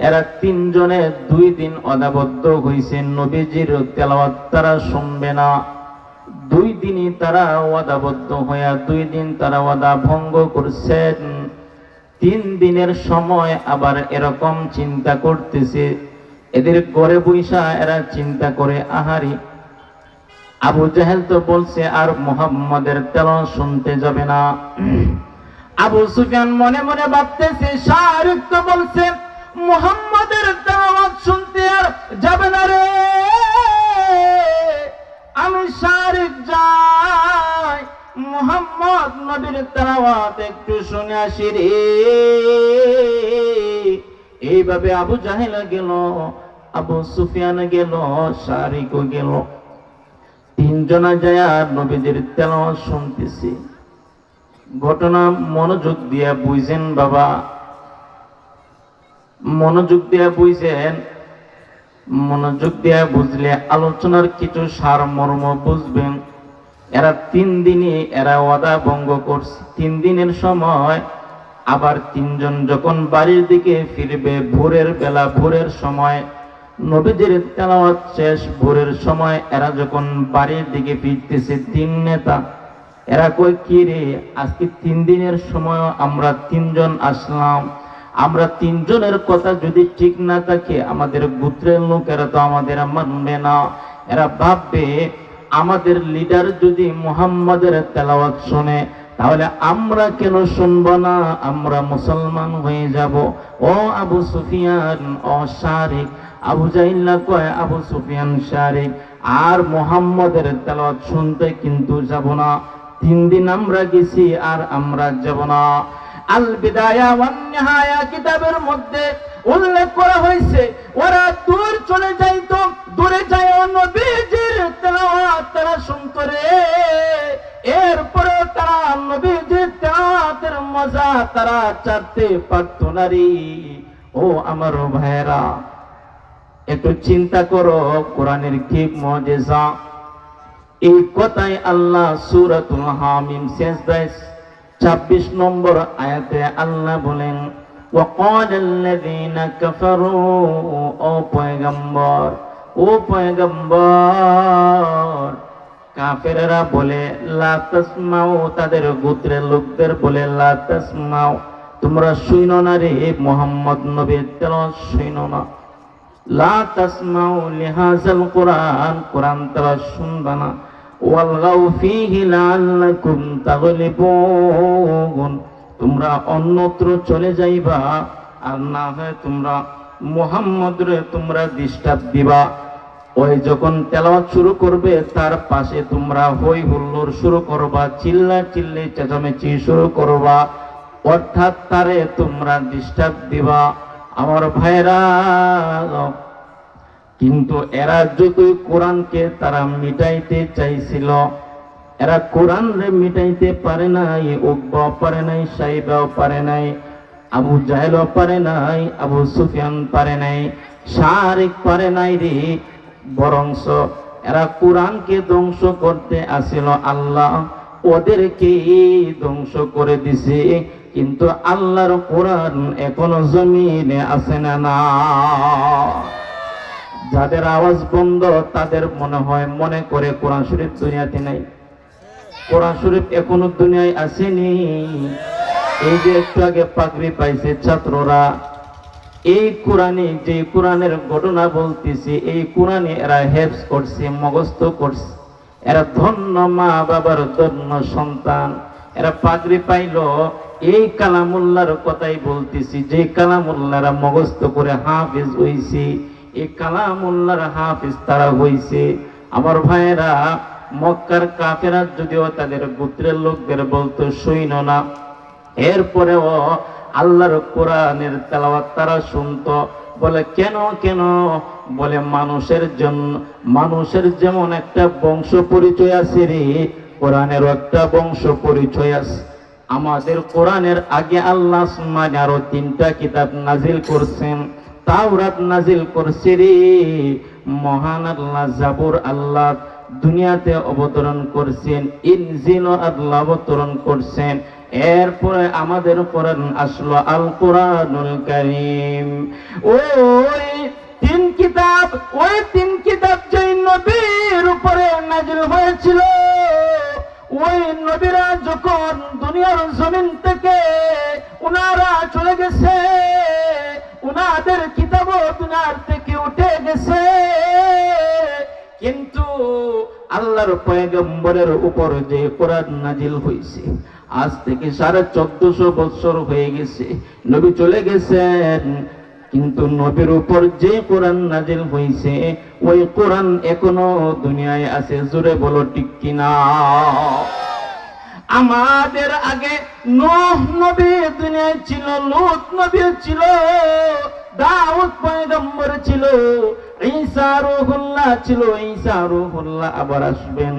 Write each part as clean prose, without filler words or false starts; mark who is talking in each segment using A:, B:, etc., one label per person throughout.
A: এরা তিনজনে 2 দিন অদাবদ্ধ হইছে, নবীজির তেলাওয়াত তারা শুনবে না। 2 দিনই তারা ওয়াদাবদ্ধ হইয়া 2 দিন তারা ওয়াদা ভঙ্গ করছেন। 3 দিনের সময় আবার এরকম চিন্তা করতেছে, এদের ঘরে বৈশা এরা চিন্তা করে, আহারি আবু জাহেল তো বলছে আর মুহাম্মাদের তেলাওয়াত শুনতে যাবে না। আবু সুফিয়ান মনে মনে ভাবতেছে, শারিক তো বলছে মুহাম্মাদের তেলাওয়াত শুনতে আর যাবে না রে, আমি শারিক যাই মুহাম্মদ নবীর তেলাওয়াত একটু শুনে আসি রে। এইভাবে আবু জাহেল গেল, আবু সুফিয়ান গেল, শারিকও গেল। 3 জনা যায় নবীদের তেলাওয়াত শুনতেছে। ঘটনা মনোযোগ দিয়া বুঝেন বাবা, মনোযোগ দিয়া বুঝেন। মনোযোগ দিয়া বুঝলে আলোচনার কিছু সারমর্ম বুঝবেন। এরা 3 দিনই এরা ওয়াদা ভঙ্গ করছে। 3 দিনের সময় আবার 3 জন যখন বাড়ির দিকে ফিরবে ভোরের বেলা, ভোরের সময় নবীদের তেলাওয়াত শেষ, ভোরের সময় এরা যখন বাড়ির দিকে ফিরতেছে 3 নেতা, এরা কই কি রে, আজকে 3 দিনের সময় আমরা 3 জন আসলাম, আমরা 3 জনের কথা যদি ঠিক না থাকে আমাদের গোত্রের লোকেরা তো আমাদের মানবে না। এরা ভাববে আমাদের লিডার যদি মুহাম্মাদের তেলাওয়াত শুনে তাহলে আমরা কেন শুনবো না, আমরা মুসলমান হয়ে যাব। ও আবু সুফিয়ান, ও শারিক, আবু জাহিল কয় আবু সুফিয়ান শারিক আর মুহাম্মাদের তেলাওয়াত শুনতে কিন্তু যাব না। 3 দিন আমরা গেছি আর আমরা যাব না। আল বিদায়া ওয়ান নিহায়া কিতাবের মধ্যে উল্লেখ করা হয়েছে, ওরা দূর চলে যাইতো, দূরে যায় নবীজির তেলাওয়াত তারা শুনতো রে। এরপরে তারা নবীজির তেলাওয়াতের মজা তারা চাইতে পারতো না রে। ও আমার ভাইরা, একটু চিন্তা করো কোরআনের কি মুজিজা। এই কথাই আল্লাহ সূরাতুল হামিম সিজদায় 26 নম্বর আয়াতে আল্লাহ বলেন, ওয়াকালাল্লাযীনা কাফারু, ও পয়গম্বর, ও পয়গম্বর, কাফেররা বলে লা তাসমাউ, তাদের গোত্রের লোকদের বলে লা তাসমাউ, তোমরা শুনো না রে মুহাম্মদ নবীর তেলাওয়াত শুনো না। লা তাসমাউ লিহাযাল কুরআন, কুরআন তারা শুনবা না। ওয়ালগাউ ফীহি লাআল্লাকুম তাগলিবুন, তোমরা অন্যত্র চলে যাইবা, আর না হয় তোমরা মুহাম্মদরে তোমরা ডিস্টার্ব দিবা। ওই যখন তেলাওয়াত শুরু করবে তার পাশে তোমরা হই হুল্লোড় শুরু করবা, চিল্লা চিল্লি চেঁচামেচি শুরু করবা, অর্থাৎ তারে তোমরা ডিস্টার্ব দিবা। আমার ভাইরা, কিন্তু এরা যতই কোরআনকে তারা মিটাইতে চাইছিল, এরা কোরআনরে মিটাইতে পারে নাই। উকবাও পারে নাই, সাইবাও পারে নাই, আবু জাহেলও পারে নাই, আবু সুফিয়ান পারে নাই, শারিক পারে নাই রে। বরংস এরা কোরআনকে ধ্বংস করতে আসিল, আল্লাহ ওদেরকে ধ্বংস করে দিছে। কিন্তু আল্লাহর কোরআন এখনো জমিনে আছে না না? যাদের আওয়াজ বন্ধ তাদের মনে করে কোরআন শরীফ দুনিয়াতে নাই। কোরআন শরীফ এখনো দুনিয়ায় আসেনি। এই যে একটু আগে পাগড়ি পাইছে ছাত্ররা, এই কোরআনে যে কোরআনের ঘটনা বলতেছি, এই কোরআনে এরা হেফজ করছে, মুখস্থ করছে। এরা ধন্য মা বাবার ধন্য সন্তান। এরা পাগড়ি পাইল, এই কালামুল্লাহর কথাই বলতেছি, যে কালামুল্লাহরা মুখস্থ করে হাফেজ হইছে, এই কালামুল্লাহর হাফেজ তারা হইছে। আমার ভাইয়েরা, মক্কার কাফেরা যদিও তাদের গোত্রের লোকদের বলতো শুইনো না, এরপরেও আল্লাহর কোরআনের তেলাওয়াত তারা শুনতো। বলে কেন কেন? বলে মানুষের জন্য, মানুষের যেমন একটা বংশ পরিচয় আছে রে, কোরআনেরও একটা বংশ পরিচয় আছে। আমাদের কোরআনের আগে আল্লাহ আসমানে আরো 3টা কিতাব নাজিল করছেন। তাওরাত নাজিল করছে রে, মহান আল্লাহ জাবুর আল্লাহ দুনিয়াতে অবতরণ করছেন, ইনজিল আল্লাহ অবতরণ করছেন। এরপরে আমাদের কোরআন আসলো আল কোরআনুল কারীম। ওই তিন কিতাব যেই নবীর উপরে নাযিল হয়েছিল, ওই নবীরা যখন দুনিয়ার জমিন থেকে উনারা চলে গেছে, উনাদের কিতাবও দুনিয়ার থেকে উঠে গেছে, কিন্তু আল্লাহর পয়গম্বরের উপর যে কোরআন নাজিল হয়েছে, আজ থেকে 1450 বছর হয়ে গেছে, নবী চলে গেছেন, কিন্তু নবীর উপর যে কোরআন নাজিল হয়েছে ওই কোরআন এখনো দুনিয়ায় আছে। জোরে বলো ঠিক কিনা? আমাদের আগে নূহ নবী দুনিয়ায় ছিল, লূত নবী ছিল, দাউদ পয়গম্বর ছিল, ঈসা রূহুল্লাহ ছিল, ঈসা রূহুল্লাহ আবার আসবেন।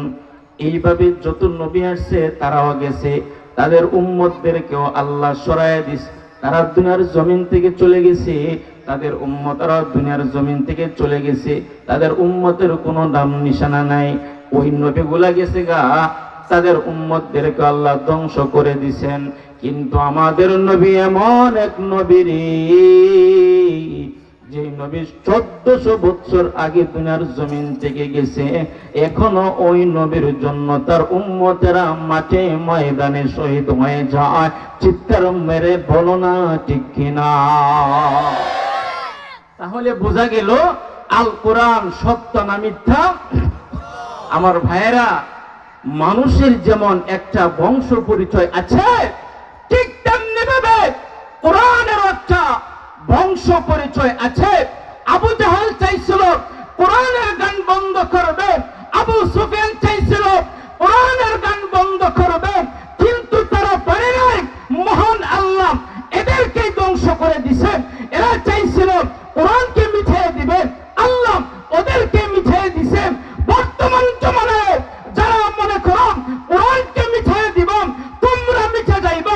A: এইভাবে যত নবী আসছে তারাও গেছে, তাদের উম্মতদেরকেও আল্লাহ সরায় দিছে, তারা দুনিয়ার জমিন থেকে চলে গেছে, তাদের উম্মতরা দুনিয়ার জমিন থেকে চলে গেছে, তাদের উম্মতের কোনো নাম নিশানা নাই। ওই নবীগুলা গেছে গা, তাদের উম্মতদেরকে আল্লাহ ধ্বংস করে দিছেন। কিন্তু আমাদের নবী এমন এক নবী যে নবী 1400 বছর আগে দুনিয়ার জমিন থেকে গেছে, এখনো ওই নবীর জন্য তার উম্মতেরা মাঠে ময়দানে শহীদ হয়ে যায়। চিৎকার মেরে বলো না ঠিক কিনা? তাহলে বোঝা গেল আল কোরআন সত্য না মিথ্যা? আমার ভাইয়েরা, মানুষের যেমন একটা বংশ পরিচয় আছে, ঠিক তেমনি ভাবে কোরআনের একটা বংশ পরিচয় আছে। আবু জাহাল চাইছিল কোরআনের গান বন্ধ করবে, আবু সুফিয়ান চাইছিল কোরআনের গান বন্ধ করবে, কিন্তু তারা পারে নাই। মহান আল্লাহ এদেরকে ধ্বংস করে দিছে। এরা চাইছিল কোরআনকে মিঠিয়ে দিবে, আল্লাহ ওদেরকে মিঠিয়ে দিছে। বর্তমান জমানায় যারা মনে করো কোরআনকে মিঠিয়ে দিব, তোমরা মিঠে যাইব,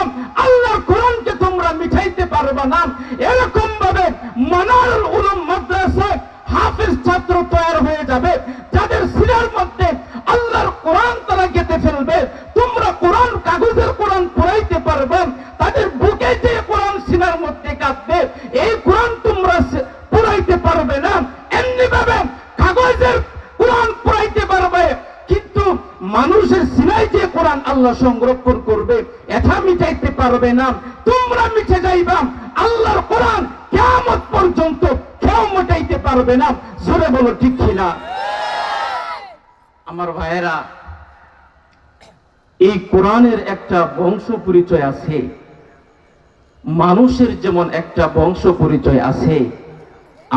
A: আল্লাহর কোরআনকে তোমরা মিঠাইতে পারবে না, এরকম ভাবে মানারুল উলুম মাদ্রাসায় হাফেজ ছাত্র তৈরি হয়ে যাবে, যাদের সিনার মধ্যে আল্লাহর কোরআন তারা গেঁথে ফেলবে। তোমরা কোরআন, কাগজের কোরআন পড়াইতে পারবে, তাদের বুকে যে কোরআন সিনার মধ্যে কাঁদবে, এই কোরআন তোমরা পড়াইতে পারবে না। এমনি ভাবে কাগজের কোরআন পড়াইতে পারবে, কিন্তু মানুষের সিনায় যে কোরআন আল্লাহ সংরক্ষণ করবে এটা মিটাইতে পারবে না। তোমরা মিটে যাইবা, আল্লাহর কোরআন কিয়ামত পর্যন্ত কেউ মিটাইতে পারবে না। জোরে বলো ঠিক কিনা? আমার ভাইয়েরা, এই কোরআনের একটা বংশ পরিচয় আছে। মানুষের যেমন একটা বংশ পরিচয় আছে।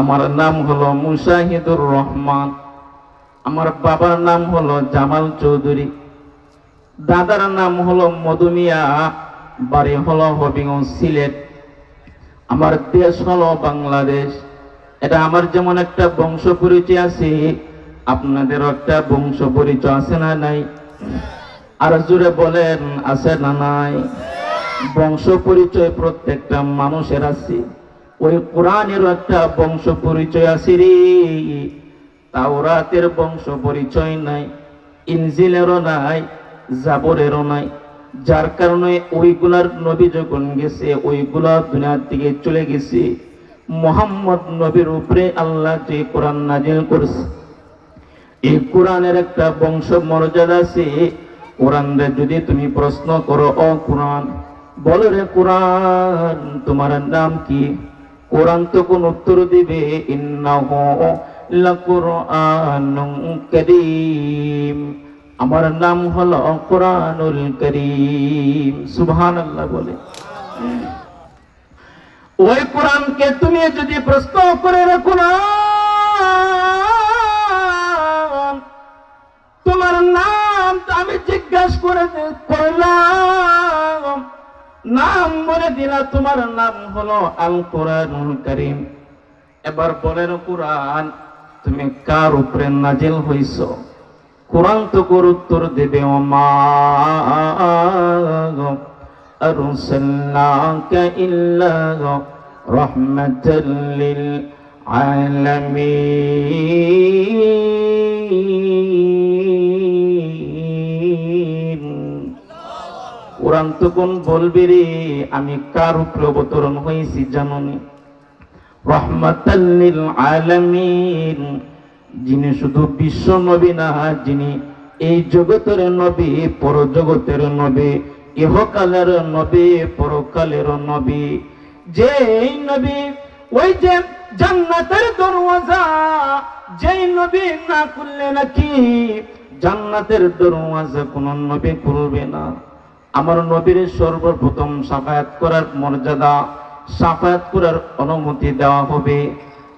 A: আমার নাম হলো মুশাহিদুর রহমান, আমার বাবার নাম হলো জামাল চৌধুরী, দাদার নাম হলো মধুমিয়া, বাড়ি হলো হবিগঞ্জ সিলেট, আমার দেশ হলো বাংলাদেশ। এটা আমার যেমন একটা বংশ পরিচয় আছে, আপনাদেরও একটা বংশ পরিচয় আছে না নাই? আর জোরে বলেন, আছে না নাই? বংশ পরিচয় প্রত্যেকটা মানুষের আছে। ওই কোরআনেরও একটা বংশ পরিচয় আছে রে। তাওরাতের বংশ পরিচয় নাই, ইনজিলেরও নাই, জাবরেরও নাই, যার কারণে ওইগুলার নবী যখন গেছে ওইগুলা দুনিয়া থেকে চলে গেছে। মুহাম্মদ নবীর উপরে আল্লাহ যে কোরআন নাজিল করেছে, এই কোরআনের একটা বংশ মর্যাদা আছে। কোরআনরে যদি তুমি প্রশ্ন করো, ও কোরআন, বলো রে কোরআন তোমার নাম কি? কোরআন তো কোন উত্তর দিবে, ইন্নাহু লাকুরআনুন কারীম, আমার নাম হলো কোরআনুল কারীম। সুবহানাল্লাহ বলে। ওই কোরআনকে তুমি যদি প্রশ্ন করে রে কোরআন তোমার নাম, আমি জিজ্ঞাসা করলাম, নাম বলে দিলা, তোমার নাম হলো আল কোরআনুল কারীম। এবার বলেন কোরআন তুমি কার উপরে নাজিল হইছো? কোরআন তো কোর উত্তর দেবে, ওমা আরসালনাকা ইল্লা রাহমাতাল লিল আলামিন। কোরআন তখন বলবে রে আমি কার উপরে অবতরণ হয়েছি জানোনি? রহমাতাল লিল আলামিন, যিনি শুধু বিশ্ব নবী না, যিনি এই জগতের নবী, পরজগতের নবী, ইহকালের নবী, পরকালের নবী। যেই নবী, ওই যে জান্নাতের দরওয়াজা, যেই নবী না খুললে নাকি জান্নাতের দরওয়াজা কোন নবী খুলবে না। আমার নবীর সর্বপ্রথম শাফায়াত করার মর্যাদা, শাফায়াত করার অনুমতি দেওয়া হবে।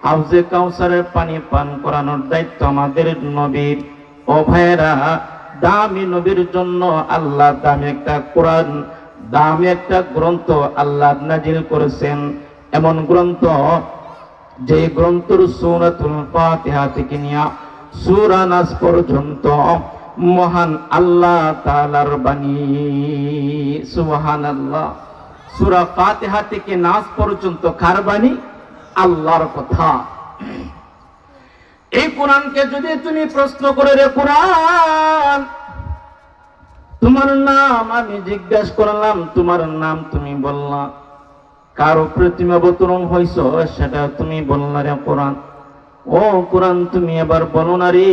A: হাউজে কাউসারের পানি পান করানোর দায়িত্ব আমাদের নবীর। ও ভাইয়েরা, দামি নবীর জন্য আল্লাহ দামি একটা কোরআন, দামি একটা গ্রন্থ আল্লাহ নাজিল করেছেন। এমন গ্রন্থ যে গ্রন্থের সূরাতুল ফাতিহা থেকে নিয়ে সূরা নাস পর্যন্ত মহান আল্লাহ তাআলার বাণী। সুবহানাল্লাহ। সূরা ফাতিহা থেকে নাস পর্যন্ত কার বাণী? আল্লাহর কথা। এই কোরআনকে যদি তুমি প্রশ্ন করে, রে কোরআন তোমার নাম, আমি জিজ্ঞাসা করলাম তোমার নাম, তুমি বললা। কার উপরে তুমি অবতরণ হইছ সেটা তুমি বললা রে কোরআন। ও কোরআন তুমি এবার বলো না রে,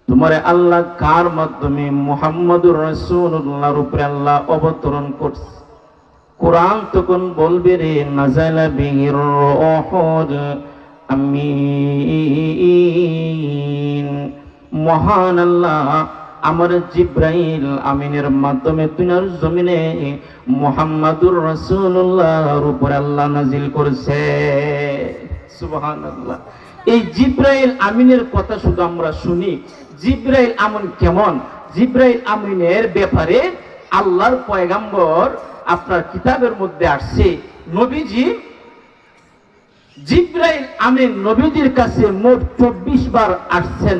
A: তোমারে আল্লাহ কার মাধ্যমে মুহাম্মদুর রাসূলুল্লাহর উপরে আল্লাহ অবতরণ করছে? কোরআন তখন বলবে রে নাযালা বিহির রূহুল আমিন, মহান আল্লাহ আমার জিব্রাইল আমিনের মাধ্যমে দুনিয়ার জমিনে মুহাম্মদুর রাসূলুল্লাহর উপর আল্লাহ নাজিল করেছে। সুবহানাল্লাহ। এই জিব্রাইল আমিনের কথা শুধু আমরা শুনি। জিব্রাইল আমিন কেমন? জিব্রাইল আমিনের ব্যাপারে আল্লাহর পয়গম্বর আপনার কিতাবের মধ্যে আসছে, নবীজি জিব্রাইল আমিন নবীজির কাছে মোট 24 বার আসছেন।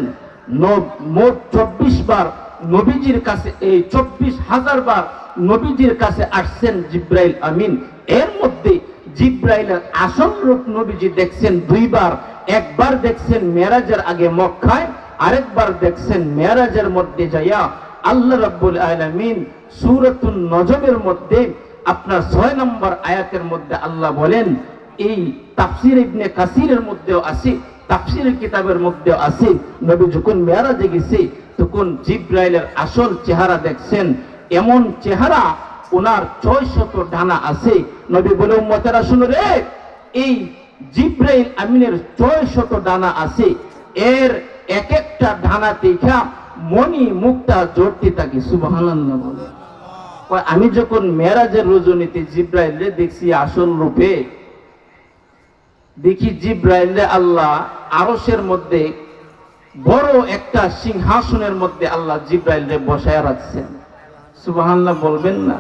A: মোট 24 বার নবীজির কাছে, এই 24,000 বার নবীজির কাছে আসছেন জিব্রাইল আমিন। এর মধ্যে জিব্রাইলের আসল রূপ নবীজি দেখছেন 2 বার। একবার দেখছেন মেরাজের আগে মক্কায়, আরেকবার দেখছেন মেরাজের মধ্যে যাইয়া। আল্লাহ রাব্বুল আলামিন সূরাতুন নজমের মধ্যে আপনার 6 নম্বর আয়াতের মধ্যে আল্লাহ বলেন, এই তাফসীর ইবনে কাসিরের মধ্যেও আছে, তাফসীরের কিতাবের মধ্যেও আছে, নবী যখন মেরাজে গেছে তখন জিব্রাইলের আসল চেহারা দেখছেন। এমন চেহারা, ওনার 600 ডানা আছে। নবী বলে, উম্মতেরা শুনো রে, এই জিব্রাইল আমিনের 600 ডানা আছে। এর এক একটা ডানা দেখা মণি মুক্তা জড়তে থাকে। সুবহানাল্লাহ বলে। আমি যখন মেরাজের রজনীতে জিব্রাইলকে দেখছি আসল রূপে, দেখি জিব্রাইল আল্লাহ আরশের মধ্যে বড় একটা সিংহাসনের মধ্যে আল্লাহ জিব্রাইলকে বসায় রাখছেন। সুবহানাল্লাহ বলবেন না?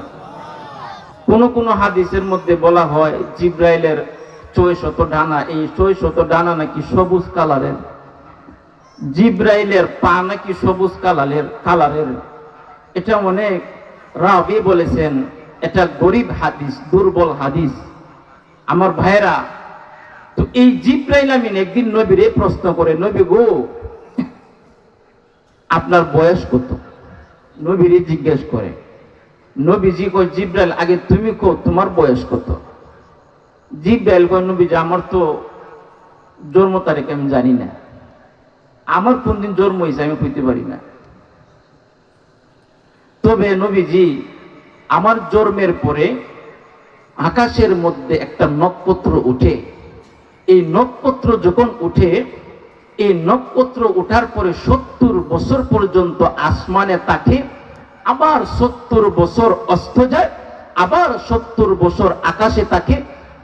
A: কোন হাদিসের মধ্যে বলা হয় জিব্রাইলের 600 ডানা। এই 600 ডানা নাকি সবুজ কালারের। জিব্রাইলের পা নাকি সবুজ কালারের। এটা অনেক রাবি বলেছেন, এটা গরীব হাদিস, দুর্বল হাদিস। আমার ভাইরা, তো এই জিব্রাইল আমিন একদিন নবীরে প্রশ্ন করে, নবী গো আপনার বয়স কত? নবীরে জিজ্ঞেস করে। নবীজি কয়, জিব্রাইল আগে তুমি কো তোমার বয়স কত? জিব্রাইল কয়, নবীজি আমার তো জন্ম তারিখ আমি জানি না, আমার কোন দিন জন্ম হয়েছে আমি কইতে পারি না। তবে নবীজি আমার জন্মের পরে আকাশের মধ্যে একটা নক্ষত্র উঠে। এই নক্ষত্র যখন উঠে, এই নক্ষত্র উঠার পরে 70 বছর পর্যন্ত আসমানে থাকে, আবার 70 বছর অস্ত যায়, আবার 70 বছর আকাশে থাকে,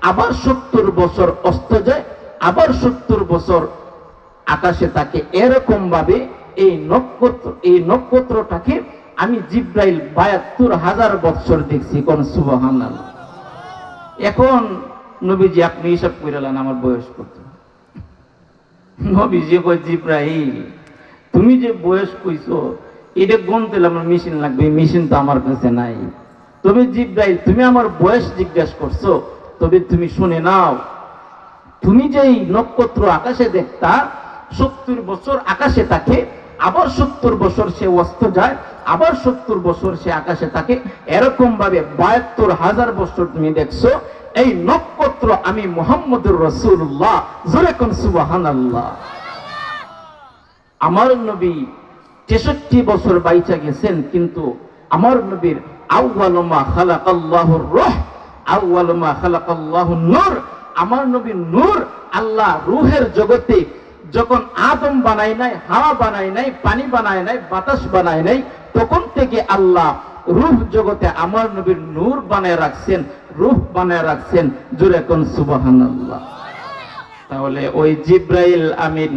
A: আবার 70 বছর অস্ত যায়, আবার 70 বছর আকাশে থাকে। এরকম ভাবে এই নক্ষত্রটাকে আমি জিব্রাইল 72,000 বছর দেখছি। কোন সুবহানাল্লাহ। এখন নবীজি আপনি হিসাব কইরালেন আমার বয়স কত? নবীজি কই, জিব্রাইল তুমি যে বয়স কইছো এটা গুনতে আমার মেশিন লাগবে, মেশিন তো আমার কাছে নাই। তবে জিব্রাইল তুমি আমার বয়স জিজ্ঞাসা করছো, তবে তুমি শুনে নাও, তুমি যে নক্ষত্র আকাশে দেখতা 70 বছর আকাশে থাকে, আবার 70 বছর সে অস্ত যায়, আবার 70 বছর সে আকাশে থাকে। এরকম ভাবে 72,000 বছর তুমি দেখছো এই নক্ষত্র আমি মুহাম্মদুর রাসূলুল্লাহ, জোরে কোন সুবহানাল্লাহ। আমার নবী 63 বছর বাইচা গেছেন, কিন্তু আমার নবীর আউয়ালু মা খালাকাল্লাহুর রূহ, আউয়ালু মা খালাকাল্লাহুন নূর, আমার নবীর নূর। আল্লাহ রূহের জগতে যখন আদম বানায় নাই, হাওয়া বানায় নাই, পানি বানায় নাই, বাতাস বানায় নাই, তখন থেকে আল্লাহ রূহ জগতে আমার নবীর নূর বানায় রাখছেন, রূহ বানায় রাখছেন, জোরে কোন সুবহানাল্লাহ। তাহলে ওই জিব্রাইল আমিন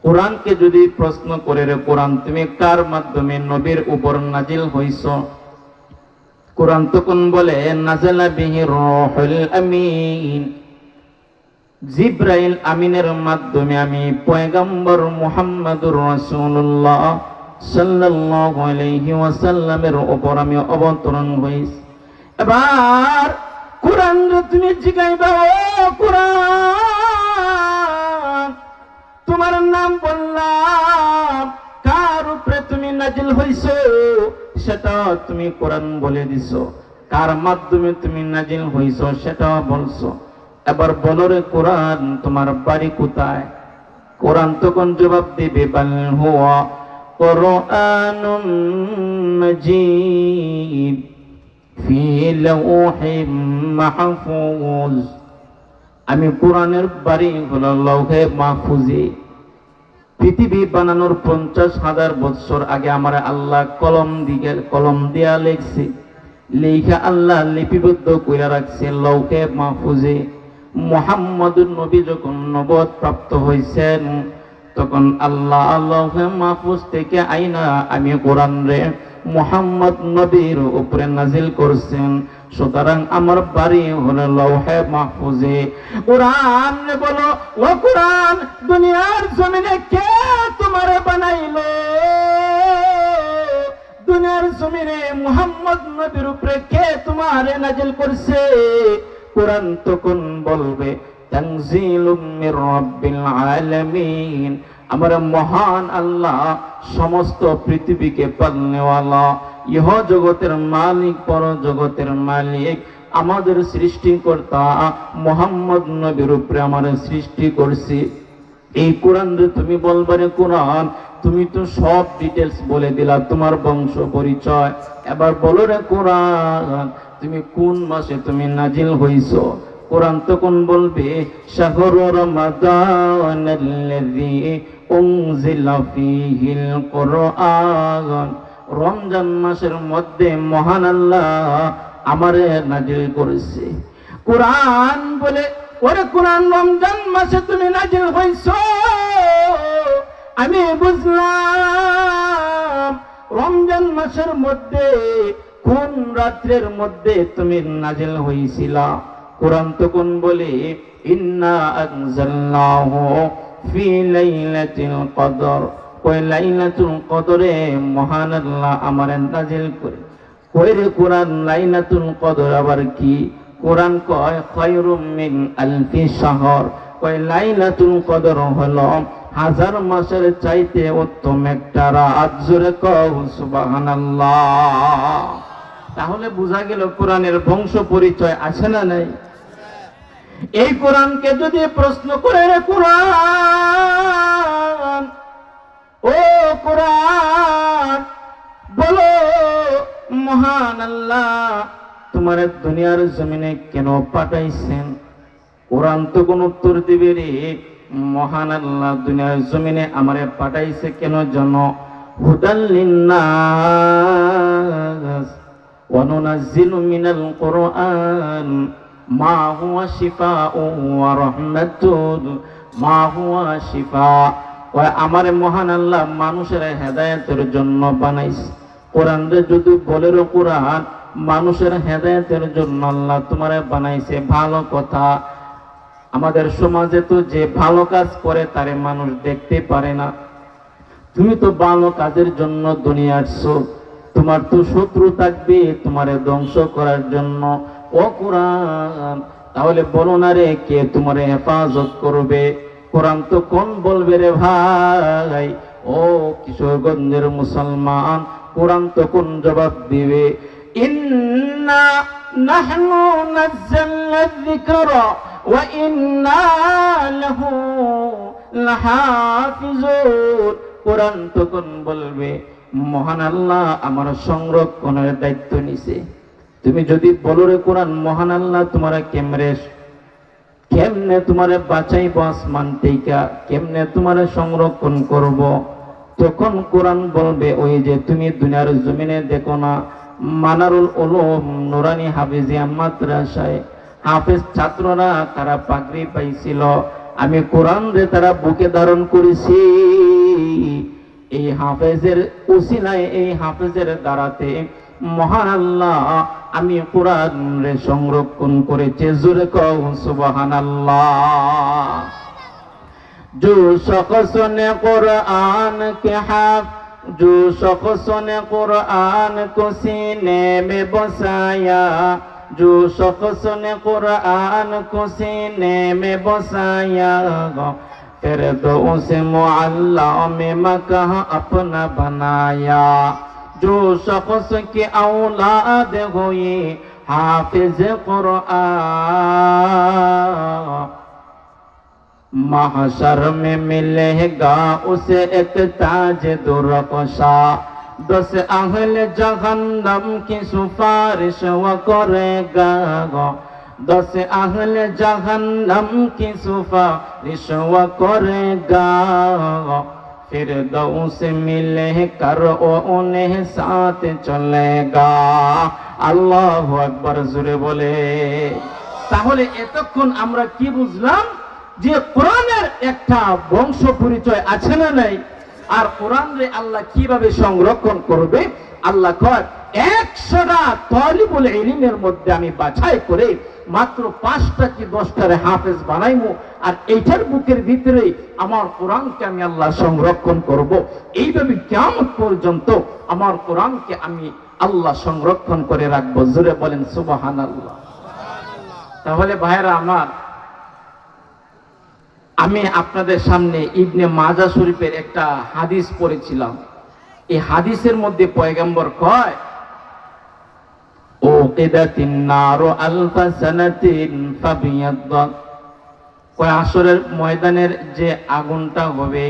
A: কোরআনকে যদি প্রশ্ন করে, রে কোরআন তুমি কার মাধ্যমে নবীর উপর নাজিল হইছ? কোরআন তখন বলে নাযালা বিহি রূহুল আমিন, জিব্রাইল আমিনের মাধ্যমে আমি পয়গম্বর মুহাম্মদুর রাসূলুল্লাহ সাল্লাল্লাহু আলাইহি ওয়াসাল্লামের উপর আমি অবতরণ হইছি। এবার কোরআন তুমি জিগাইবা, ও কোরআন তোমার নাম বললাম, কার উপরে তুমি নাজিল হইছো সেটা তুমি কোরআন বলে দিছো, কার মাধ্যমে তুমি নাজিল হইছো সেটা বলছো। এবার বলো রে কোরআন তোমার বাড়ি কোথায়? কোরআন তখন জবাব দিবে বাল হুয়া কুরআনুম মাজিদ ফি লাওহিম মাহফুজ, আমি কোরআনের বাড়ি হলো লৌহে মাহফুজে। পৃথিবী বানানোর 50,000 বছর আগে আমার আল্লাহ কলম দিয়া লিখছে, লেখা আল্লাহ লিপিবদ্ধ কইরা রাখছে লৌহে মাহফুজে। মুহাম্মদুর নবী যখন নবুয়ত প্রাপ্ত হইছেন তখন আল্লাহ লৌহে মাহফুজ থেকে আইনা আমি কোরআন রে মুহাম্মদ নবীর উপরে নাজিল করছেন। সুতরাং আমার বাড়ি হলো লৌহে মাহফুজে। কোরআন বলো, ও কোরআন দুনিয়ার জমিনে কে তোমারে বানাইলো? দুনিয়ার জমিনে মুহাম্মদ নবীর উপরে কে তোমারে নাজিল করছে? কোরআন তখন বলবে তানজিলুম মির রাব্বিল আলামিন, আমার মহান আল্লাহ সমস্ত পৃথিবীকে পালনেওয়ালা, ইহ জগতের মালিক, পর জগতের মালিক, আমাদের সৃষ্টিকর্তা মুহাম্মদ নবীর উপরে আমার সৃষ্টি করছি। এই কোরআন রে তুমি বলবারে কোরআন তুমি তো সব ডিটেলস বলে দিলা, তোমার বংশ পরিচয়। এবার বলো রে কোরআন তুমি কোন মাসে তুমি নাজিল হইছো? কোরআন তখন বলবে শাহরু রমাদানাল্লাযী উনজিলা ফীহিল কুরআন, রমজান মাসের মধ্যে মহান আল্লাহ আমারে নাজিল করেছে। কোরআন বলে, ওরে কোরআন রমজান মাসে তুমি নাজিল হইছো, আমি বুঝলাম রমজান মাসের মধ্যে কোন রাত্রের মধ্যে তুমি নাজিল হইছিলা। কোরআন তখন বলে ইন্না আনজালনাহু ফি লাইলাতিল কদর, ওই লাইলাতুল কদরে মহান আল্লাহ আমারে নাজিল করে। কইরে কোরআন লাইলাতুল কদর আবার কি? কোরআন কয় খায়রুম মিন আলফি শাহর, ওই লাইলাতুল কদর হলো 1000 মাসের চাইতে উত্তম একটা রাত। জোরে কও সুবহানাল্লাহ। তাহলে বোঝা গেল কোরআনের বংশ পরিচয় আছে না নাই? এই কোরআনকে যদি প্রশ্ন করে, রে কোরআন, ও কোরআন বলো মহান আল্লাহ তোমার দুনিয়ার জমিনে কেন পাঠাইছেন? কোরআন তো কোন উত্তর দিবে রে, মহান আল্লাহ দুনিয়ার জমিনে আমারে পাঠাইছে কেন জানো? হুদাল লিন্নাস ওয়া নুনাজ্জিলু মিনাল কুরআন মা হুয়া শিফাউন ওয়া রাহমাতুন, মা হুয়া শিফা। ওই আমার মহান আল্লাহ মানুষের হেদায়েতের জন্য বানাইছে। কোরআন রে যদি বলের কোরআন মানুষের হেদায়েতের জন্য আল্লাহ তোমারে বানাইছে, ভালো কথা। আমাদের সমাজে তো যে ভালো কাজ করে তারে মানুষ দেখতে পারে না। তুমি তো ভালো কাজের জন্য দুনিয়া আসছো, তোমার তো শত্রু থাকবে তোমারে ধ্বংস করার জন্য। ও কোরআন তাহলে বলো না রে কে তোমারে হেফাজত করবে? কোরআন তো কোন বলবে রে ভাই, ও কিশোরগঞ্জের মুসলমান, কোরআন তখন জবাব দিবে, ইন্না নাহনু নাযালনা যিকরা ওয়া ইন্না লাহু লাহাফিজুন। কোরআন তখন বলবে, মহান আল্লাহ আমার সংরক্ষণের দায়িত্ব নিছে। তুমি যদি বলো রে কোরআন, মহান আল্লাহ তোমার কেমনে তোমারে বাঁচাইব আসমান থেকে, কেমনে তোমারে সংরক্ষণ করব, তখন কোরআন বলবে, ওই যে তুমি দুনিয়ার জমিনে দেখো না, মানারুল উলুম নুরানি হাফিজিয়া মাদ্রাসায় হাফেজ ছাত্ররা তারা পাগড়ি পাইছিল, আমি কোরআন রে তারা বুকে ধারণ করেছি। এই হাফেজের উসিলায়, এই হাফেজের দ্বারাতে মহান আল্লাহ আমি কোরআন রে সংরক্ষণ করেছে। জোরে কও সুবহানাল্লাহ। जो शख्स ने कुरान के जो शख्स ने कुरान को सीने में बसाया, जो शख्स ने कुरान को सीने में बसाया, फिर तो उसे मुअल्ला में मकाह अपना बनाया। जो शख्स की औलाद हुई हाफिज कुरान, महशर में मिलेगा उसे एक ताज दुर्कशा, 10 अहल जहन्नम की सिफारिश वो करेगा, 10 अहल जहन्नम की सिफारिश वो करेगा, फिर दो से मिले कर वो उन्हें साथ चलेगा। আল্লাহু আকবার, জোরে বলে। তাহলে এতক্ষণ আমরা কি বুঝলাম? যে কোরআনের একটা বংশ পরিচয় আছে না নাই, আর কোরআন রে আল্লাহ কিভাবে সংরক্ষণ করবে। আল্লাহ কয় 100টা তালিবুল ইলমের মধ্যে আমি বাছাই করে মাত্র 5টা কি 10টারে হাফেজ বানাইমু, আর এইটার বুকের ভিতরে আমার কোরআনকে আমি আল্লাহ সংরক্ষণ করব। এইভাবে কিয়ামত পর্যন্ত আমার কোরআনকে আমি আল্লাহ সংরক্ষণ করে রাখবো। জোরে বলেন সুবহানাল্লাহ। তাহলে ভাইরা আমার, আমি আপনাদের সামনে ইবনে মাজা শরীফের একটা হাদিস পড়েছিলাম। এই হাদিসের মধ্যে পয়গম্বর কয়, ও কিদাতিন নারু আলফা সানাতিন ফাবিয়াদ্দাত, কয় আসরের ময়দানের যে আগুনটা হবে,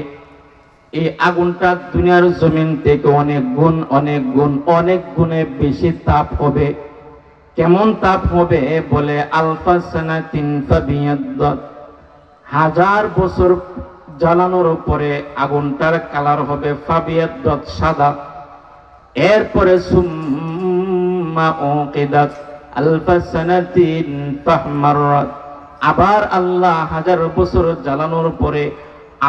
A: এই আগুনটা দুনিয়ার জমিন থেকে অনেক গুণে বেশি তাপ হবে। কেমন তাপ হবে? বলে আলফা সানাতিন ফাবিয়াদ্দাত, 1000 বছর জ্বালানোর পরে আগুনটার কালার হবে ফাবিয়াদ্দাত, সাদা। এরপরে সুম্মা উকিদাত আলফা সানাতিন ফাহমাররাত, আবার আল্লাহ 1000 বছর জ্বালানোর পরে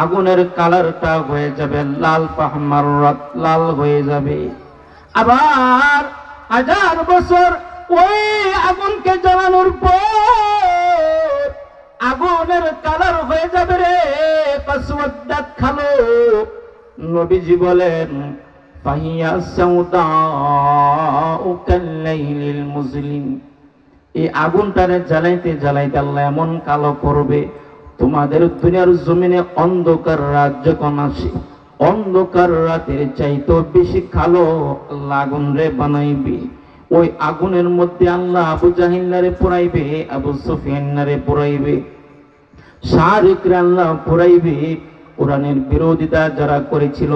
A: আগুনের কালারটা হয়ে যাবে লাল, ফাহমাররাত, লাল হয়ে যাবে। আবার 1000 বছর ওই আগুনকে জ্বালানোর পর আগুনের কালার হয়ে যাবে রে পাসওয়াদাত, খালো। নবীজি বলেন, ফাহিয়া সাউদাউ কাল্লাইলিল মুজলিম, এই আগুনটারে জ্বালাইতে জ্বালাইতে আল্লাহ এমন কালো করবে, তোমাদের দুনিয়ার জমিনে অন্ধকার রাত যখন আসে, অন্ধকার রাতের চাইতে বেশি কালো আল্লাহ আগুন রে বানাইবে। ওই আগুনের মধ্যে আল্লাহ আবু জাহিল্লারে পোড়াইবে, আবু সুফিয়ানরে পোড়াইবে, শারিকরে আল্লাহ পোড়াইবে। কোরআনের বিরোধিতা যারা করেছিল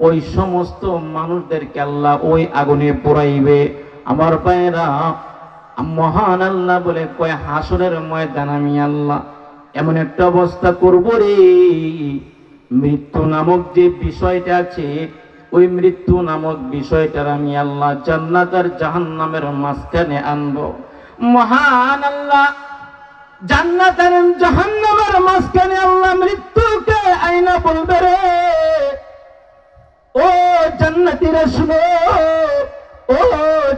A: ওই সমস্ত মানুষদেরকে আল্লাহ ওই আগুনে পোড়াইবে। আমার ভাইয়েরা, মহান আল্লাহ বলে কয়, হাসরের ময়দান আমি আল্লাহ এমন একটা অবস্থা করব রে, মৃত্যু নামক যে বিষয়টা আছে, ওই মৃত্যু নামক বিষয়টার আমি আল্লাহ জান্নাত আর জাহান্নামের মাঝখানে আনবো। মহান আল্লাহ জান্নাত আর জাহান্নামের মাঝখানে আল্লাহ মৃত্যুকে আইনা বলবে, রে ও জান্নাতীরা শুনো, ও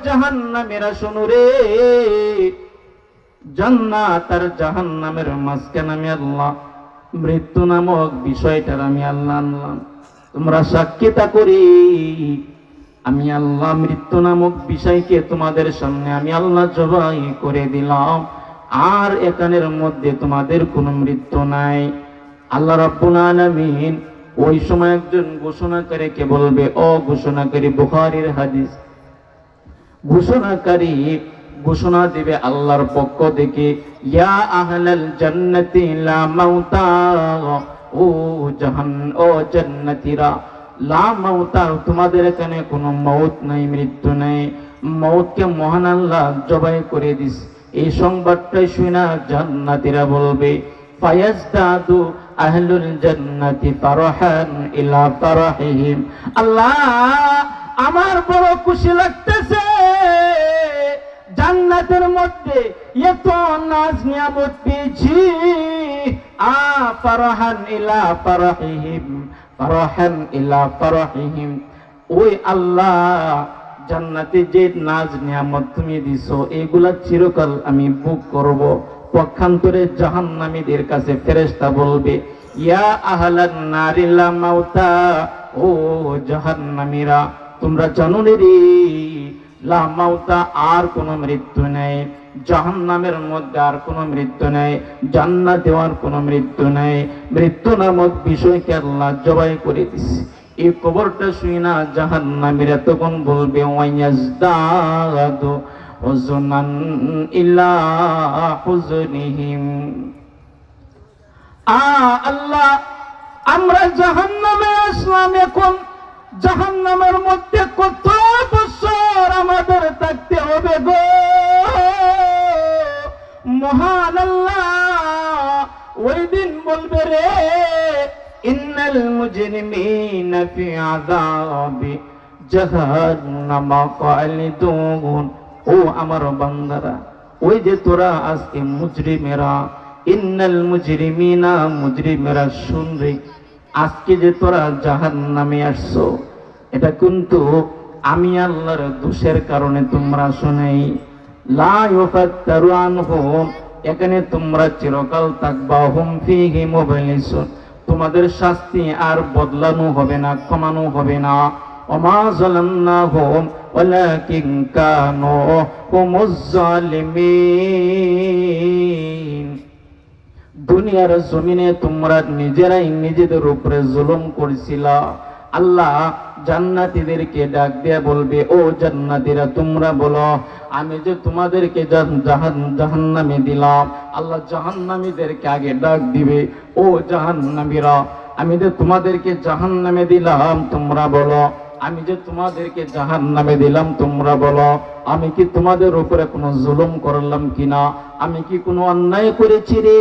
A: জাহান্নামীরা শুনো রে, জান্নাত আর জাহান্নামের মাঝখানে আমি আল্লাহ মৃত্যু নামক বিষয়টার আমি আল্লাহ আনলাম। তোমরা সাক্ষীতা করি, আমি আল্লাহ মৃত্যু নামক বিষয়কে তোমাদের সামনে আমি আল্লাহ জবাই করে দিলাম, আর এখানের মধ্যে তোমাদের কোনো মৃত্যু নাই। আল্লাহ রাব্বুল আলামিন ওই সময় একজন ঘোষণাকারীকে বলবে, ও ঘোষণাকারী, বুখারীর হাদিস, ঘোষণাকারী ঘোষণা দিবে আল্লাহর পক্ষ থেকে, ইয়া আহলাল জান্নাতি লা মাউতা, ও জান্নাতীরা, লা মাউতা, তোমাদের এখানে কোনো মওত নাই, মৃত্যু নাই। মওতকে মহান আল্লাহ জবাই করে দিস। এই সংবাদটাই শুনে জান্নাতীরা বলবে, ফায়াজদাদু আহলুল জান্নাতি ফারহান ইলা ফারহিহিম, আল্লাহ আমার বড় খুশি লাগতেছে, জান্নাতের মধ্যে এত নাজ নিয়ামত পেয়েছি। ফারহান ইলা ফারহিহিম, ফারহান ইলা ফারহিহিম, ওই আল্লাহ জান্নাতে যে নাজ নিয়ামত তুমি দিছো, এগুলা চিরকাল আমি ভোগ করব। পক্ষান্তরে জাহান্নামীদের কাছে ফেরেশতা বলবে, ইয়া আহলান নারি লা মাউতা, ও জাহান্নামীরা, তোমরা জানো রে লা মাউতা, আর কোনো মৃত্যু নেই। জাহান্নামের মধ্যে আর কোনো মৃত্যু নেই, জান্নাতে আর কোনো মৃত্যু নেই। মৃত্যু নামক বিষয়কে আল্লাহ জবাই করে দিছে। এই খবরটা শুনে না জাহান্নামীরা তখন বলবে, ওয়ায়াজদাদু হুজনান ইলা হুজনিহিম, আল্লাহ আমরা জাহান্নামে আসলাম, এখন জাহান্নামের মধ্যে কত বছর আমাদের থাকতে হবে গো মহান আল্লাহ। ওই দিন বলবে, রে ইন্নাল মুজরিমিনা ফি আযাবি জাহান্নাম খালিদুন, ও আমার বান্দারা, ওই যে তোরা আজকে মুজরিমেরা, ইন্নাল মুজরিমিনা, মুজরিমেরা শুনরে, আজকে যে তোরা জাহান্নামে আসছো, এটা কিন্তু আমি আল্লাহর দোষের কারণে তোমরা শুনেই। লা ইউফাত্তারু আনহুম, এখানে তোমরা চিরকাল থাকবা, হুম ফীহি মুবলিসুন, তোমাদের শাস্তি আর বদলানো হবে না, কমানো হবে না। ওমা যালামনাহুম ওয়ালাকিন কানু হুমুজ জালিমিন, দুনিয়ার জমিনে তোমরা নিজেরাই নিজেদের উপরে জুলুম করেছিলা। আল্লাহ জান্নাতীদেরকে ডাক দিয়ে বলবে, ও জান্নাতীরা, তোমরা বলো, আমি যে তোমাদেরকে জাহান্নামে দিলাম। আল্লাহ জাহান্নামীদেরকে আগে ডাক দিবে, ও জাহান্নামীরা, আমি যে তোমাদেরকে জাহান্নামে দিলাম, তোমরা বলো, আমি যে তোমাদেরকে জাহান্নামে দিলাম, তোমরা বলো, আমি কি তোমাদের উপরে কোনো জুলুম করলাম কিনা? আমি কি কোনো অন্যায় করেছি রে?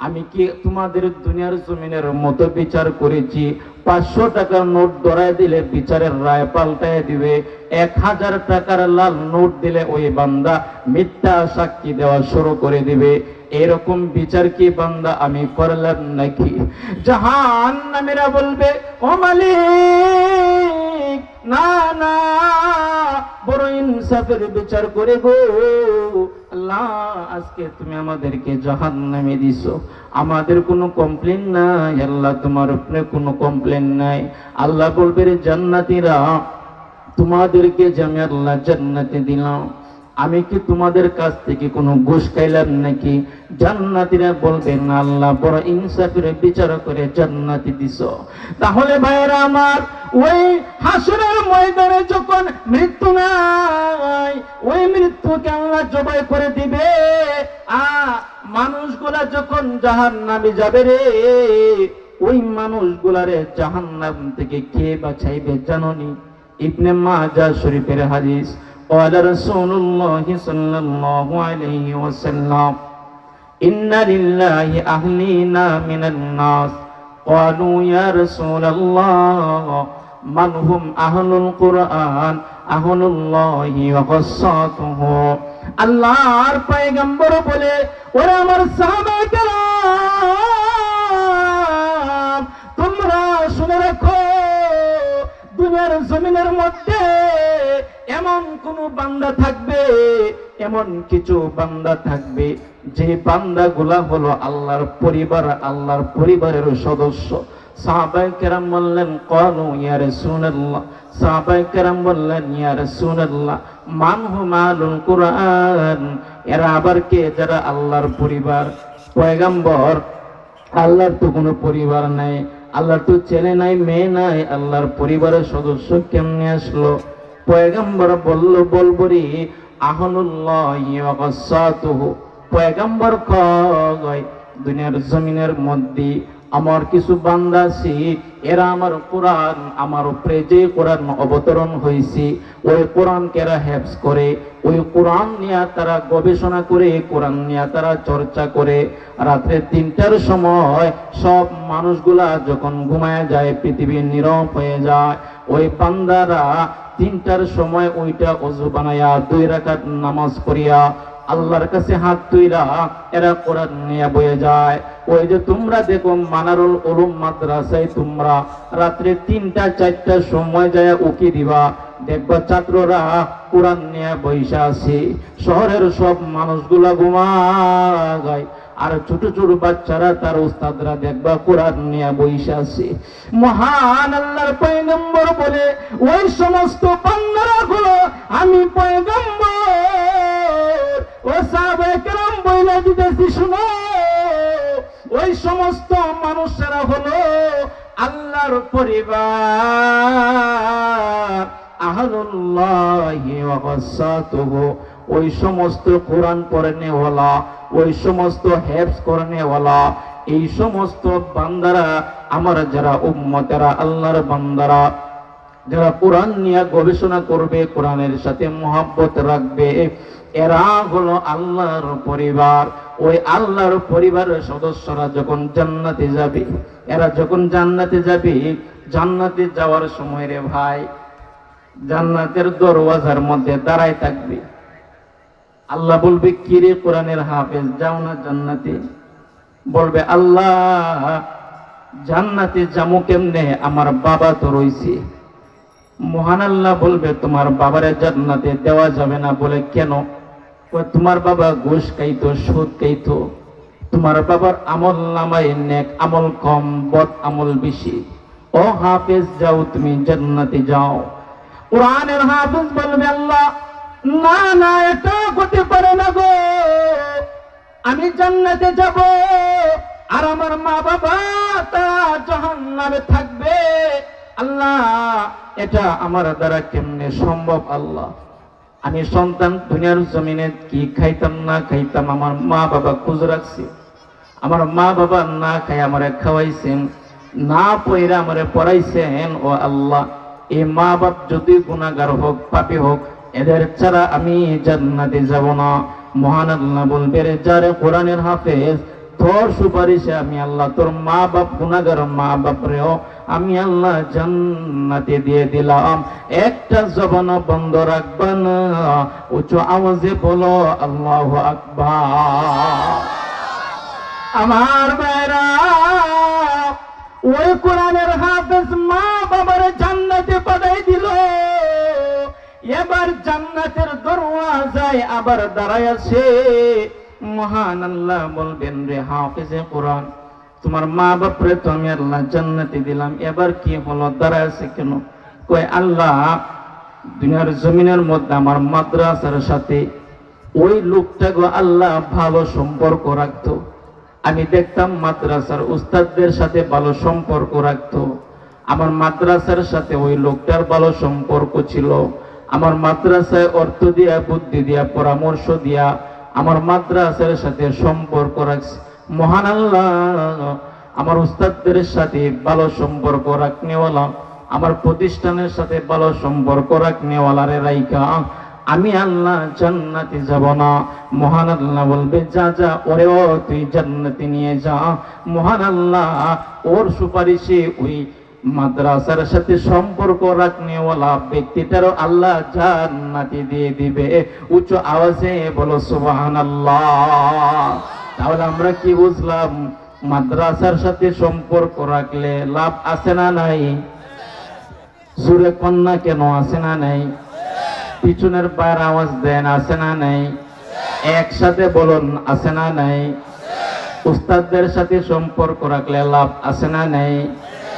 A: আমি কি তোমাদের দুনিয়ার জমিনের মতো বিচার করেছি? 500 টাকার নোট ধরায় দিলে বিচারের রায় পাল্টায় দিবে, 1000 টাকার লাল নোট দিলে ওই বান্দা মিথ্যা সাক্ষী দেওয়া শুরু করে দিবে। এরকম বিচার কি বান্দা আমি করলাম নাকি? জাহান্নামীরা বলবে, ও মালিক, না না, বড় ইনসাফের বিচার করে গো আল্লাহ, আজকে তুমি আমাদেরকে জাহান্নামে দিছো, আমাদের কোনো কমপ্লেন নাই আল্লাহ, তোমার উপরে কোনো কমপ্লেন নাই। আল্লাহ বলবে, রে জান্নাতীরা, তোমাদেরকে যে আমি আল্লাহ জান্নাতে দিলাম, আমি কি তোমাদের কাছ থেকে কোনো ঘুষ খাইলাম নাকি? জান্নাতীরা বলবে, না আল্লাহ, বড় ইনসাফের বিচার করে জান্নাতি দিছো। তাহলে ভাইরা আমার, ওই হাসরের ময়দানে যখন মৃত্যু নাই, ওই মৃত্যুকে আল্লাহ জবাই করে দিবে। মানুষগুলা যখন জাহান্নামে যাবে রে, ওই মানুষগুলারে জাহান্নাম থেকে কে বাঁচাইবে জানোনি? ইবনে মাজাহ শরীফের হাদিস, قال رسول الله صلى الله عليه وسلم إن لله أهلين من الناس قالوا يا رسول الله من هم أهل القرآن أهل الله وخاصته। আল্লাহর পয়গম্বর বলে, ওরে আমার সাহাবায়ে কেরাম, তোমরা শুনে রাখো, দুনিয়ার জমিনের মধ্যে এমন কোন বান্দা থাকবে, এমন কিছু বান্দা থাকবে, যে বান্দাগুলা হলো আল্লাহর পরিবার, আল্লাহর পরিবারের সদস্য। সাহাবায়ে কেরাম বললেন, ক্বালু ইয়া রাসূলুল্লাহ, সাহাবায়ে কেরাম বললেন, ইয়া রাসূলুল্লাহ, মান হুম আহলুল কুরআন, এরা আবার কে? যারা আল্লাহর পরিবার। পয়গম্বর, আল্লাহর তো কোনো পরিবার নাই, আল্লাহর তো ছেলে নাই, মেয়ে নাই, আল্লাহর পরিবারের সদস্য কেমনে আসলো? পয়গম্বর বলবরি আহলুল্লাহি ওয়া কাসাতুহু। পয়গম্বর কয় দুনিয়ার জমিনের মধ্যে আমার কিছু বান্দা আছে, এরা আমার কোরআন, আমার উপরে যে কোরআন অবতরণ হয়েছে ওই কোরআনকে এরা হেফজ করে, ওই কোরআন নিয়ে তারা গবেষণা করে, কোরআন নিয়ে তারা চর্চা করে। রাত্রে 3টার সময় সব মানুষগুলা যখন ঘুমায় যায়, পৃথিবী নীরব হয়ে যায়, ওই বান্দারা 3টার সময় ওইটা ওযু বানায়া 2 রাকাত নামাজ পড়িয়া আল্লাহর কাছে হাত তুইরা এরা কোরআন নিয়ে বয়ে যায়। ওই যে তোমরা দেখো মানারুল উলুম মাদ্রাসায় তোমরা রাত্রে 3টা 4টার সময় যায় উকি দিবা, দেখবা ছাত্ররা কোরআন নিয়ে বইসা আছে। শহরের সব মানুষগুলা ঘুমায়, আর ছোট ছোট বাচ্চারা তার উস্তাদরা দেখবা কোরআন নিয়ে বইসা আছে। মহান আল্লাহর পয়গম্বর বলে ওই সমস্ত বান্দারা হলো আমি পয়গম্বর, ও সাহাবায়ে কেরাম বইলা দিতেছি শুনো, ওই সমস্ত মানুষেরা হলো আল্লাহর পরিবার, আহলুল্লাহি ওয়া কাসাতুহু। ওই সমস্ত কোরআন পড়নেওয়ালা, ওই সমস্ত হেফজ করনেওয়ালা, এই সমস্ত বান্দারা আমার যারা উম্মতেরা, আল্লাহর বান্দারা যারা কোরআন নিয়ে গবেষণা করবে, কোরআনের সাথে মহব্বত রাখবে, এরা হলো আল্লাহর পরিবার। ওই আল্লাহর পরিবারের সদস্যরা যখন জান্নাতে যাবে, এরা যখন জান্নাতে যাবে, জান্নাতে যাওয়ার সময় রে ভাই জান্নাতের দরওয়াজার মধ্যে দাঁড়ায় থাকবে। আল্লাহ বলবে কি রে কোরআনের হাফেজ, যাও না জান্নাতে? বলবে আল্লাহ জান্নাতে যাবো কেমনে, আমার বাবা তো রইছে। মহান আল্লাহ বলবে তোমার বাবারে জান্নাতে দেওয়া যাবে না। বলে কেন? তোমার বাবা ঘুষ খাইতো, সুদ খাইতো, তোমার বাবার আমল নামায় নেক আমল কম, বদ আমল বেশি। ও হাফেজ যাও, তুমি জান্নাতে যাও। কোরআনের হাফেজ বলবে আল্লাহ না না, এটা হতে পারে না গো, আমি জান্নাতে যাব আর আমার মা বাবা তারা জাহান্নামে থাকবে। আল্লাহ এটা আমার দ্বারা কেমনে সম্ভব? আল্লাহ আমি সন্তান দুনিয়ার জমিনে কি খাইতাম না খাইতাম, আমার মা বাবা খোঁজ রাখছে, আমার মা বাবা না খাই আমারে খাওয়াইছেন, না পয়রা আমারে পড়াইছেন। ও আল্লাহ এই মা বাপ যদি গুনাহগার হোক, পাপী হোক, এদের ছাড়া আমি জান্নাতে যাব না। মহান আল্লাহ বলবে রে যারে কোরআনের হাফেজ, তোর সুপারিশে আমি আল্লাহ তোর মা বাপ গুনাহগার মা বাপ রেও আমি আল্লাহ জান্নাতে দিয়ে দিলাম। একটা জবান বন্ধ রাখবা না, উচ্চ আওয়াজে বলো আল্লাহু আকবার। আমার ভাইরা, ওই কোরআনের হাফেজ মা বাবার জান্নাতে পাঠাই দিল, এবার জান্নাতের দরওয়াজায় আবার দাঁড়ায় আছে। মহান আল্লাহ বলবেন রে হাফেজে কোরআন, তোমার মা বাপরে তো আমি আল্লাহ জান্নাতে দিলাম, এবার কি হলো, দাঁড়ায় আছে কেন? কয় আল্লাহ দুনিয়ার জমিনের মধ্যে আমার মাদ্রাসার সাথে ওই লোকটা গো আল্লাহ ভালো সম্পর্ক রাখতো, আমি দেখতাম মাদ্রাসার উস্তাদদের সাথে ভালো সম্পর্ক রাখতো, আমার মাদ্রাসার সাথে ওই লোকটার ভালো সম্পর্ক ছিল, আমার মাদ্রাসায় অর্থ দিয়া, বুদ্ধি দিয়া, পরামর্শ দিয়া আমার মাদ্রাসার সাথে সম্পর্ক রাখছে। মহান আল্লাহ আমার উস্তাদদের সাথে ভালো সম্পর্ক রাখনেওয়ালা, আমার প্রতিষ্ঠানের সাথে ভালো সম্পর্ক রাখনেওয়ালারে রাইকা আমি আল্লাহ জান্নাতে যাব না। মহান আল্লাহ বলবে যা যা ওরেও তুই জান্নাতে নিয়ে যা। মহান আল্লাহ ওর সুপারিশে ওই মাদ্রাসার সাথে সম্পর্ক রাখনেওয়ালা ব্যক্তিটারও আল্লাহ জান্নাতে দিয়ে দিবে। উচ্চ আওয়াজে বলো সুবহানাল্লাহ। তাহলে আমরা কি বুঝলাম? মাদ্রাসার সাথে সম্পর্ক রাখলে লাভ আছে না নাই? জোরে কন্যা কেন, আছে না নাই? পিছনের পায়ের আওয়াজ দেন, আছে না নাই? একসাথে বলুন, আছে না নাই? উস্তাদদের সাথে সম্পর্ক রাখলে লাভ আছে না নাই?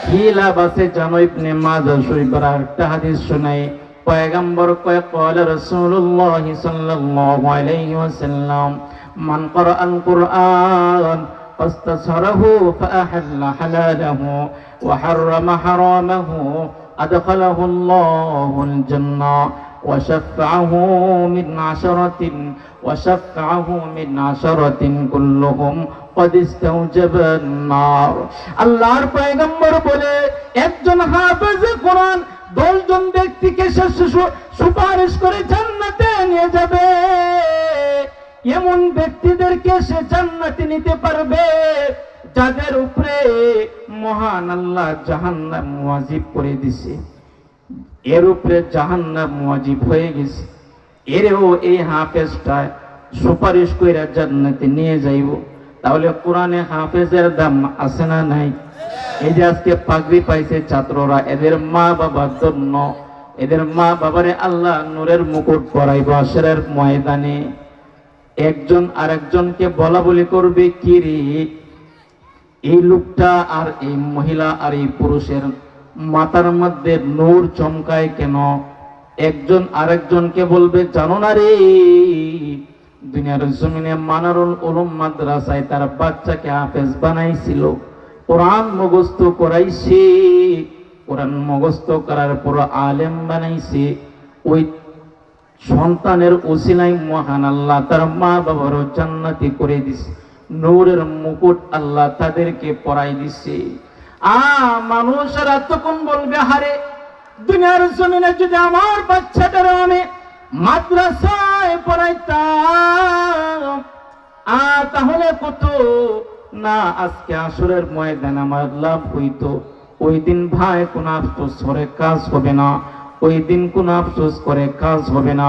A: কি লাভ আছে জানো? ইবনে মাজাহ শরীফের একটা হাদিস শুনাই। পয়গম্বর কয় ক্বালা রাসূলুল্লাহ সাল্লাল্লাহু আলাইহি ওয়াসাল্লাম মান ক্বারাআল কুরআন فاستصهره فأحل حلاله وحرم حرامه أدخله الله الجنة وشفعه من عشرة كلهم قد استوجب النار আল্লাহর পয়গম্বর বলে একজন হাফেজ কোরআন 10 জন ব্যক্তিকে সুপারিশ করে জান্নাতে নিয়ে যাবে। এমন ব্যক্তিদেরকে সে জান্নাতে নিতে পারবে যাদের উপরে মহান আল্লাহ জাহান্নাম ওয়াজিব করে দিয়েছে। এর উপরে জাহান্নাম ওয়াজিব হয়ে গেছে, এরও এই হাফেজটা সুপারিশ করে জান্নাতে নিয়ে যাইব। তাহলে কোরআনে হাফেজের দাম আছে না নাই? এই যে আজকে পাগড়ি পাইছে ছাত্ররা, এদের মা বাবার জন্য, এদের মা বাবারে আল্লাহ নূরের মুকুট পরাইব হাসরের ময়দানে। একজন আরেকজনকে বলা বলি করবে, কি রে এই লোকটা আর এই মহিলা আর এই পুরুষের মাথার মধ্যে নূর চমকায় কেন? একজন আরেকজনকে বলবে, জানো না রে দুনিয়ার জমিনে মানারুল উলুম মাদ্রাসায় তার বাচ্চাকে হাফেজ বানাইছিল, কোরআন মুখস্থ করাইছে, কোরআন মুখস্থ করার পর আলেম বানাইছে। ওই সন্তানের ওসিলায় মহান আল্লাহ তার মা বাবারও জান্নাতি করে দিছে, নূরের মুকুট আল্লাহ তাদেরকে পরাই দিছে। মানুষেরা তখন বলবে, হারে দুনিয়ার জমিনে যদি আমার বাচ্চাটার আমি মাদ্রাসায় পড়াইতাম তাহলে কত না আজকে আসরের ময়দান আমার লাভ হইতো। ওই দিন ভাই কোন আফসোস করে কাজ হবে না, ওই দিন কোন আফসোস করে কাজ হবে না।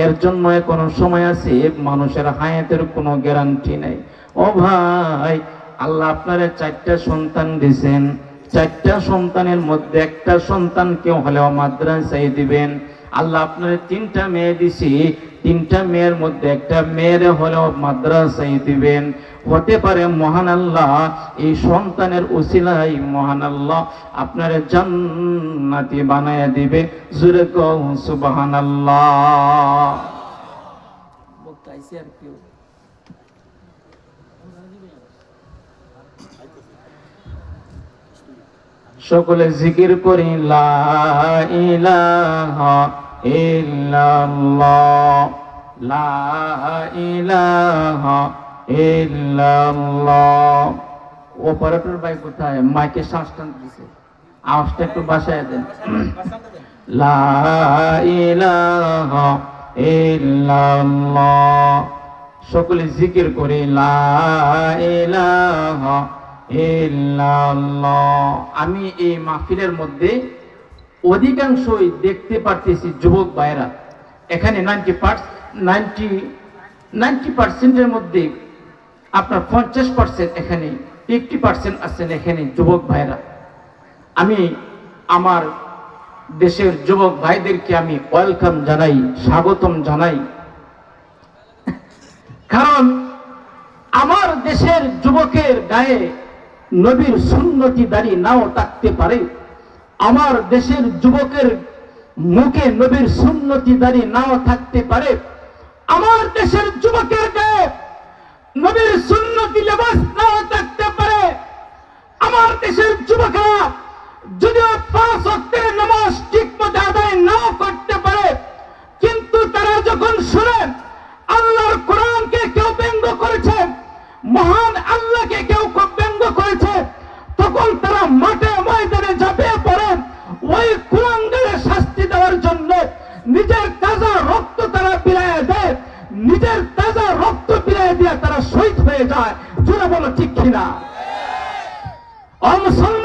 A: এর জন্য এখনো সময় আছে, মানুষের হায়াতের কোনো গ্যারান্টি নেই। ও ভাই, আল্লাহ আপনারা 4টা সন্তান দিয়েছেন, 4টা সন্তানের মধ্যে একটা সন্তানকে হলেও মাদ্রাসায় দিবেন। আল্লাহ আপনারা 3টা মেয়ে দিছি, 3টা মেয়ের মধ্যে একটা মেয়ের হলেও মাদ্রাসায় দিবেন। হতে পারে মহান আল্লাহ এই সন্তানের উসিলাই মহান আল্লাহ আপনারা জান্নাতি বানায়া দিবে। জোরে কও সুবহানাল্লাহ। সকলে জিকির করি, লা ইলাহা ইল্লাল্লাহ, লা ইলাহা ইল্লাল্লাহ। অপারেটর ভাই কোথায়? মাইকে শ্বাস টানতে দিছে, আওয়াজটা একটু বাসায় দেন। লা ইলাহা ইল্লাল্লাহ। সকলে জিকির করি, লা ইলাহা ইল্লাল্লাহ। আমি এই মাহফিলের মধ্যে অধিকাংশই দেখতে পারতেছি যুবক ভাইরা। এখানে 90% মধ্যে আপনার 50% এখানে, 50% আছেন এখানে যুবক ভাইরা। আমি আমার দেশের যুবক ভাইদেরকে আমি ওয়েলকাম জানাই, স্বাগতম জানাই। কারণ আমার দেশের যুবকের গায়ে নবীর সুন্নতি দাড়ি নাও থাকতে পারে, আমার দেশের যুবকের মুখে নবীর সুন্নতি দাড়ি নাও থাকতে পারে, আমার দেশের যুবকের গায়ে নবীর সুন্নতি লেবাস নাও থাকতে পারে, আমার দেশের যুবকেরা যদিও 5 ওয়াক্তের নামাজ ঠিকমতো আদায় নাও করতে পারে, কিন্তু তারা যখন শুনে আল্লাহর কোরআনকে কেউ ব্যঙ্গ করেছে, মহান আল্লাহকে কেউ ব্যঙ্গ করেছে, তখন তারা মাঠে ময়দানে ঝাঁপিয়ে পড়ে ওই কুলাঙ্গারের শাস্তি দেওয়ার জন্য নিজের তাজা রক্ত তারা বিলায় দেয়, নিজের তাজা রক্ত বিলায় দিয়ে তারা শহীদ হয়ে যায়। জোরে বলো ঠিক কিনা? ও মুসলমান,